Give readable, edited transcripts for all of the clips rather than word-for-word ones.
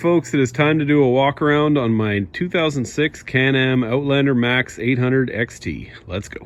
folks, it is time to do a walk around on my 2006 Can-am Outlander Max 800 XT. Let's go.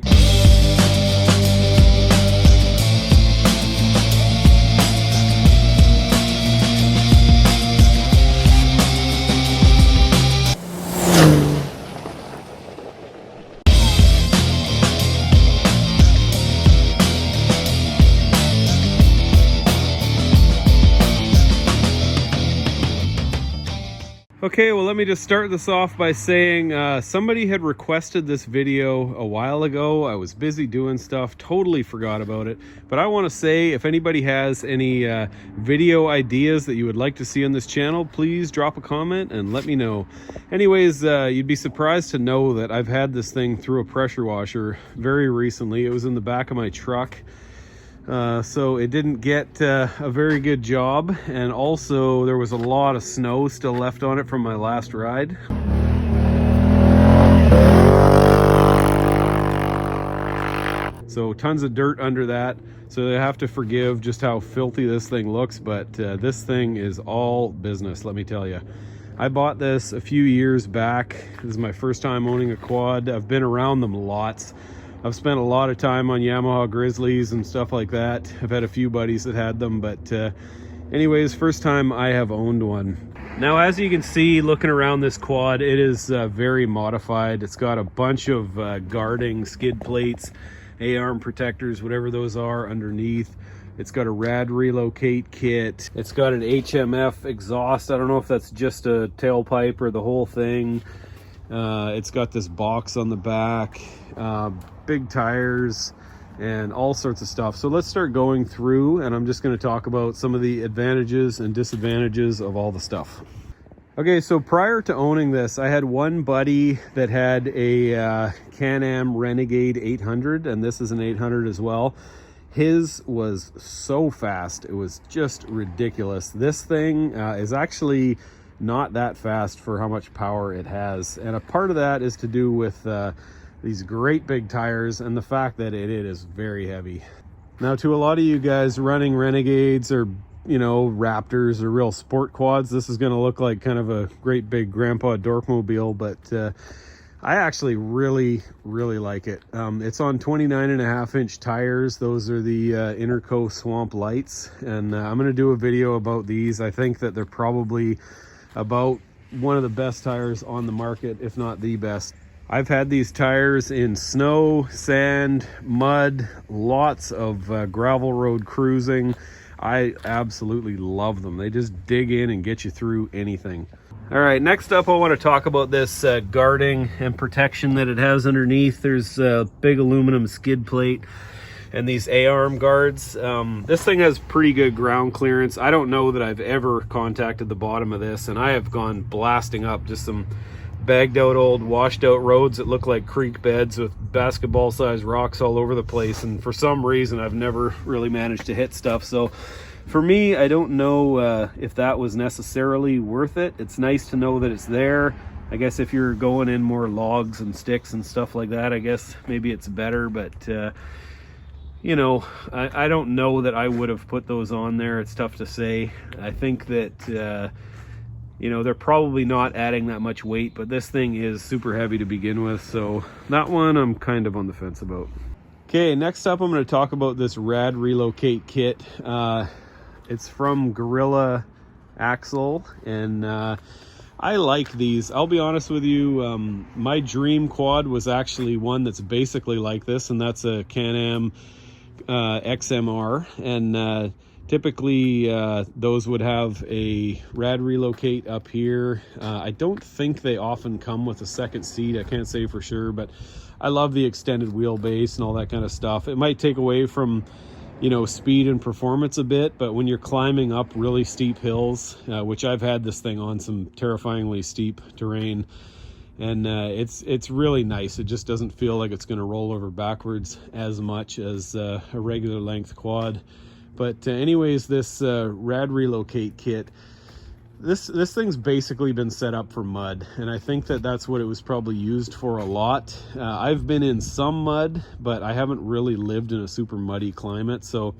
Okay, well, let me just start this off by saying somebody had requested this video a while ago. I was busy doing stuff, totally forgot about it. But I want to say, if anybody has any video ideas that you would like to see on this channel, please drop a comment and let me know. Anyways, you'd be surprised to know that I've had this thing through a pressure washer very recently. It was in the back of my truck. So it didn't get a very good job, and also there was a lot of snow still left on it from my last ride. So tons of dirt under that, so you have to forgive just how filthy this thing looks, but this thing is all business, let me tell you. I bought this a few years back. This is my first time owning a quad. I've been around them lots. I've spent a lot of time on Yamaha Grizzlies and stuff like that. I've had a few buddies that had them, but anyways, first time I have owned one. Now, as you can see, looking around this quad, it is very modified. It's got a bunch of guarding skid plates, A-arm protectors, whatever those are underneath. It's got a Rad Relocate kit. It's got an HMF exhaust. I don't know if that's just a tailpipe or the whole thing. It's got this box on the back, big tires, and all sorts of stuff. So let's start going through, and I'm just going to talk about some of the advantages and disadvantages of all the stuff. Okay, so prior to owning this, I had one buddy that had a Can-am Renegade 800, and this is an 800 as well. His was so fast, it was just ridiculous. This thing is actually not that fast for how much power it has, and a part of that is to do with these great big tires and the fact that it is very heavy. Now, to a lot of you guys running Renegades or, you know, Raptors or real sport quads, this is going to look like kind of a great big grandpa dorkmobile, but I actually really like it. It's on 29.5-inch tires. Those are the Interco Swamp Lights, and I'm going to do a video about these. I think that they're probably about one of the best tires on the market, if not the best. I've had these tires in snow, sand, mud, lots of gravel road cruising. I absolutely love them. They just dig in and get you through anything. All right, next up I want to talk about this guarding and protection that it has underneath. There's a big aluminum skid plate and these A-arm guards. This thing has pretty good ground clearance. I don't know that I've ever contacted the bottom of this, and I have gone blasting up just some bagged out old washed out roads that look like creek beds with basketball sized rocks all over the place, and for some reason I've never really managed to hit stuff. So for me, I don't know if that was necessarily worth it. It's nice to know that it's there. I guess if you're going in more logs and sticks and stuff like that, I guess maybe it's better, but you know, I don't know that I would have put those on there. It's tough to say. I think that you know, they're probably not adding that much weight, but this thing is super heavy to begin with, so that one I'm kind of on the fence about. Okay, next up I'm going to talk about this Rad Relocate kit. It's from Gorilla Axle, and I like these. I'll be honest with you, my dream quad was actually one that's basically like this, and that's a Can-am XMR, and typically those would have a Rad Relocate up here. I don't think they often come with a second seat. I can't say for sure, but I love the extended wheelbase and all that kind of stuff. It might take away from, you know, speed and performance a bit, but when you're climbing up really steep hills, which I've had this thing on some terrifyingly steep terrain, and it's really nice. It just doesn't feel like it's going to roll over backwards as much as a regular length quad. But anyways, this Rad Relocate kit, this thing's basically been set up for mud, and I think that that's what it was probably used for a lot. I've been in some mud, but I haven't really lived in a super muddy climate, so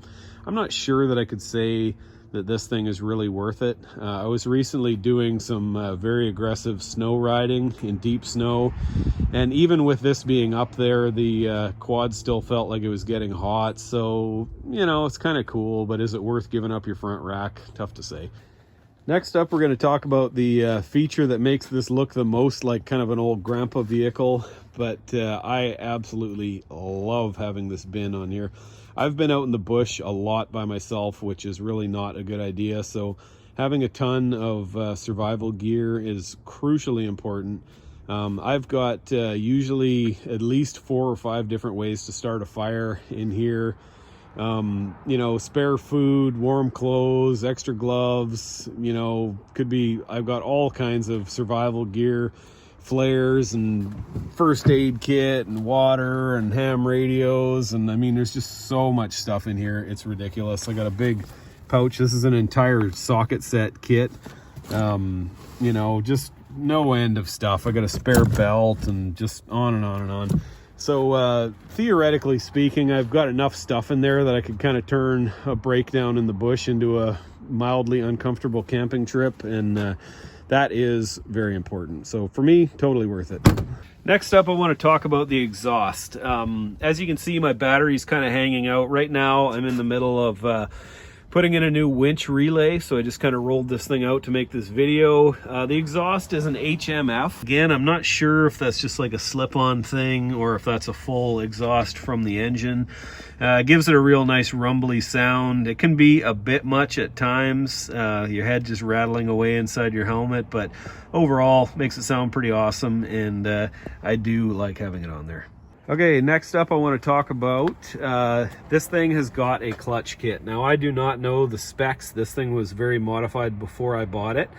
I'm not sure that I could say that this thing is really worth it. I was recently doing some very aggressive snow riding in deep snow, and even with this being up there, the quad still felt like it was getting hot. So, you know, it's kind of cool, but is it worth giving up your front rack? Tough to say. Next up, we're going to talk about the feature that makes this look the most like kind of an old grandpa vehicle, but I absolutely love having this bin on here. I've been out in the bush a lot by myself, which is really not a good idea, so having a ton of survival gear is crucially important. I've got usually at least 4 or 5 different ways to start a fire in here. You know, spare food, warm clothes, extra gloves, you know, could be, I've got all kinds of survival gear, flares and first aid kit and water and ham radios. And I mean, there's just so much stuff in here. It's ridiculous. I got a big pouch. This is an entire socket set kit. You know, just no end of stuff. I got a spare belt and just on and on and on. So theoretically speaking, I've got enough stuff in there that I could kind of turn a breakdown in the bush into a mildly uncomfortable camping trip, and that is very important. So for me, totally worth it. Next up, I want to talk about the exhaust. As you can see, my battery's kind of hanging out. Right now, I'm in the middle of putting in a new winch relay, so I just kind of rolled this thing out to make this video. The exhaust is an HMF. Again, I'm not sure if that's just like a slip-on thing or if that's a full exhaust from the engine. It gives it a real nice rumbly sound. It can be a bit much at times, your head just rattling away inside your helmet, but overall makes it sound pretty awesome, and I do like having it on there. Okay, next up I want to talk about, this thing has got a clutch kit. Now, I do not know the specs. This thing was very modified before I bought it.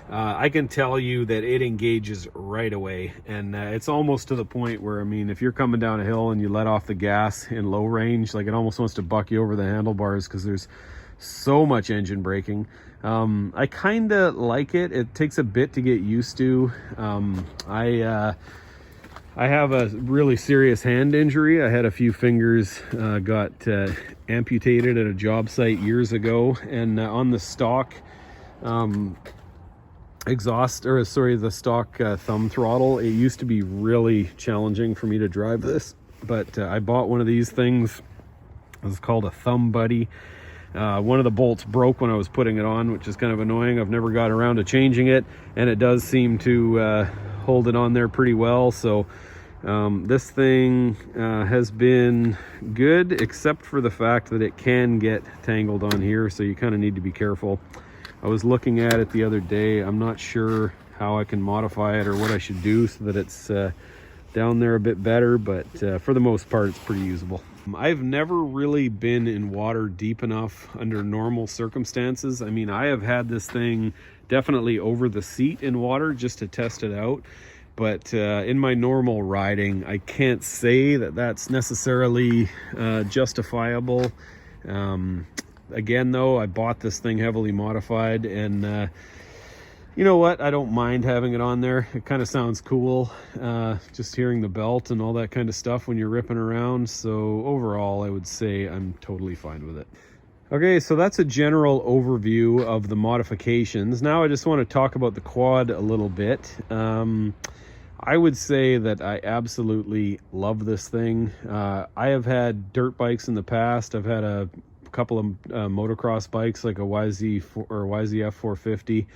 I can tell you that it engages right away, and it's almost to the point where, I mean, if you're coming down a hill and you let off the gas in low range, like it almost wants to buck you over the handlebars because there's so much engine braking. I kind of like it. It takes a bit to get used to. I have a really serious hand injury. I had a few fingers got amputated at a job site years ago, and on the stock the stock thumb throttle, it used to be really challenging for me to drive this, but I bought one of these things. It's called a Thumb Buddy. One of the bolts broke when I was putting it on, which is kind of annoying. I've never got around to changing it, and it does seem to hold it on there pretty well. So this thing has been good, except for the fact that it can get tangled on here, so you kind of need to be careful. I was looking at it the other day. I'm not sure how I can modify it or what I should do so that it's down there a bit better, but for the most part it's pretty usable. I've never really been in water deep enough under normal circumstances. I mean, I have had this thing definitely over the seat in water just to test it out, but in my normal riding, I can't say that that's necessarily justifiable. Again, though, I bought this thing heavily modified, and you know what? I don't mind having it on there. It kind of sounds cool, just hearing the belt and all that kind of stuff when you're ripping around. So overall, I would say I'm totally fine with it. Okay, so that's a general overview of the modifications. Now I just want to talk about the quad a little bit. I would say that I absolutely love this thing. I have had dirt bikes in the past. I've had a couple of motocross bikes, like a YZF 450.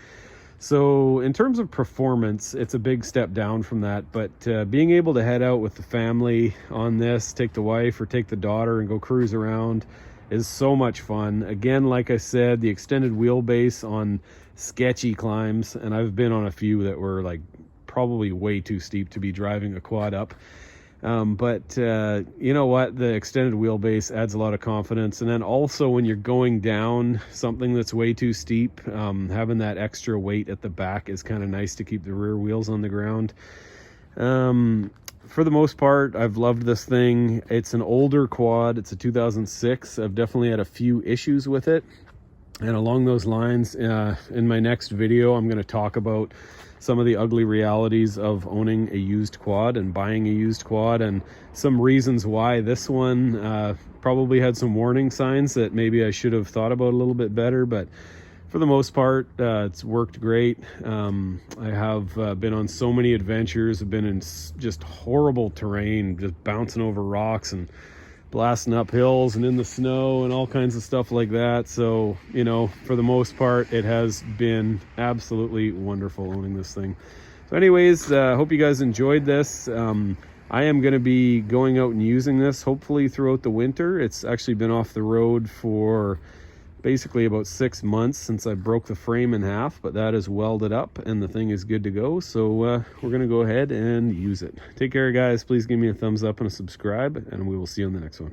So in terms of performance, it's a big step down from that, but being able to head out with the family on this, take the wife or take the daughter and go cruise around is so much fun. Again, like I said, the extended wheelbase on sketchy climbs, and I've been on a few that were like probably way too steep to be driving a quad up. But you know what, the extended wheelbase adds a lot of confidence, and then also when you're going down something that's way too steep, having that extra weight at the back is kind of nice to keep the rear wheels on the ground. For the most part, I've loved this thing. It's an older quad. It's a 2006. I've definitely had a few issues with it, and along those lines, in my next video I'm going to talk about some of the ugly realities of owning a used quad and buying a used quad, and some reasons why this one probably had some warning signs that maybe I should have thought about a little bit better. But for the most part, it's worked great. I have been on so many adventures. I've been in just horrible terrain, just bouncing over rocks and blasting up hills and in the snow and all kinds of stuff like that. So, you know, for the most part, it has been absolutely wonderful owning this thing. So anyways, hope you guys enjoyed this. I am going to be going out and using this hopefully throughout the winter. It's actually been off the road for basically about 6 months since I broke the frame in half, but that is welded up and the thing is good to go. So we're going to go ahead and use it. Take care, guys. Please give me a thumbs up and a subscribe, and we will see you on the next one.